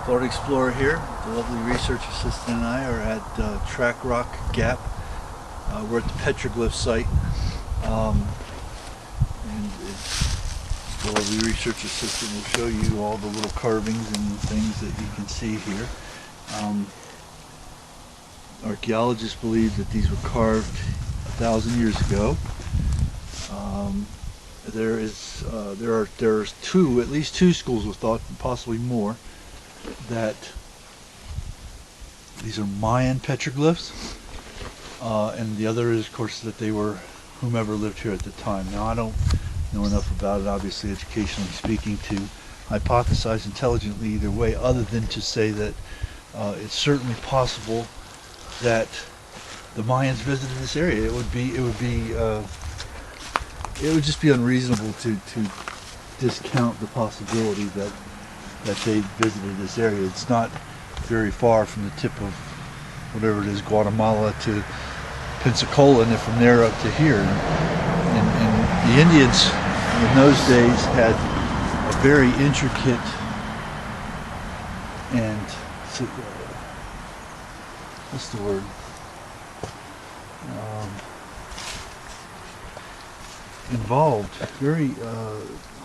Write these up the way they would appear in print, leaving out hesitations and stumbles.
Florida Explorer here. The lovely research assistant and I are at Track Rock Gap. We're at the Petroglyph site. And the lovely research assistant will show you all the little carvings and things that you can see here. Archaeologists believe that these were carved 1,000 years ago. There are at least two schools of thought, and possibly more, that these are Mayan petroglyphs, and the other is, of course, that they were whomever lived here at the time. Now, I don't know enough about it, obviously, educationally speaking, to hypothesize intelligently either way, other than to say that it's certainly possible that the Mayans visited this area. It would just be unreasonable to discount the possibility that they visited this area. It's not very far from the tip of whatever it is, Guatemala to Pensacola, and then from there up to here. And the Indians in those days had a very intricate and what's the word? Very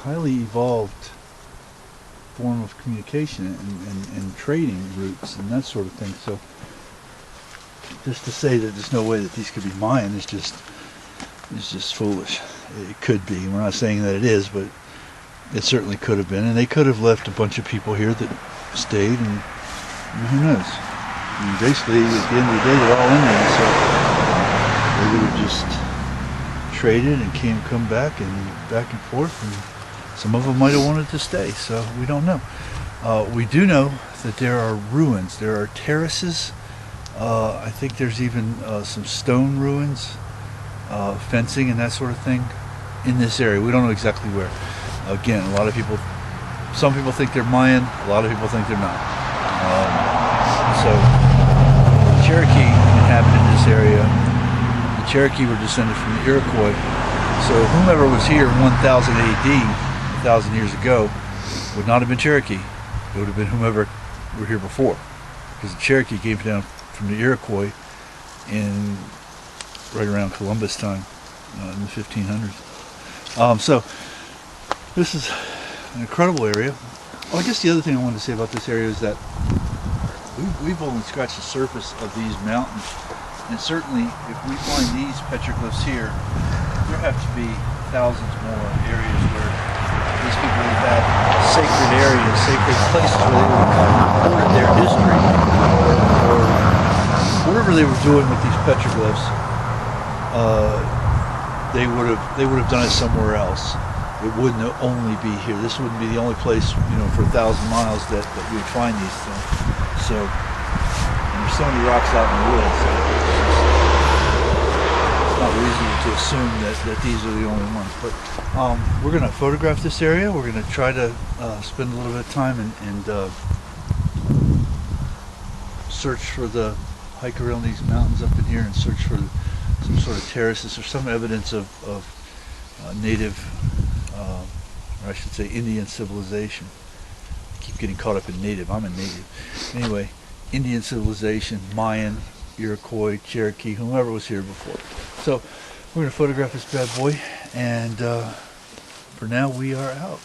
highly evolved form of communication and trading routes and that sort of thing. So just to say that there's no way that these could be Mayan is just foolish. It could be. We're not saying that it is, but it certainly could have been. And they could have left a bunch of people here that stayed, and who knows? I mean, basically, at the end of the day, they're all Indians, so they would have just traded and come back and forth, and some of them might have wanted to stay, so we don't know. We do know that there are ruins. There are terraces. I think there's even some stone ruins, fencing and that sort of thing in this area. We don't know exactly where. Again, some people think they're Mayan, a lot of people think they're not. So the Cherokee inhabited this area. The Cherokee were descended from the Iroquois. So whomever was here in 1000 AD, 1,000 years ago, would not have been Cherokee. It would have been whomever were here before, because the Cherokee came down from the Iroquois right around Columbus time in the 1500s. So this is an incredible area. Well, I guess the other thing I wanted to say about this area is that we've only scratched the surface of these mountains, and certainly if we find these petroglyphs here, there have to be thousands more areas where these people would have sacred areas, sacred places where they would have recorded their history, or whatever they were doing with these petroglyphs. They would have done it somewhere else. It wouldn't only be here. This wouldn't be the only place, for 1,000 miles that we would find these things. So, and there's so many rocks out in the woods, so it's not reasonable to assume that these are the only ones. But we're going to photograph this area. We're going to try to spend a little bit of time and search for hike around these mountains up in here and search for some sort of terraces or some evidence of native, or I should say Indian civilization. I keep getting caught up in native. I'm a native. Anyway, Indian civilization, Mayan, Iroquois, Cherokee, whomever was here before. So we're going to photograph this bad boy, and for now we are out.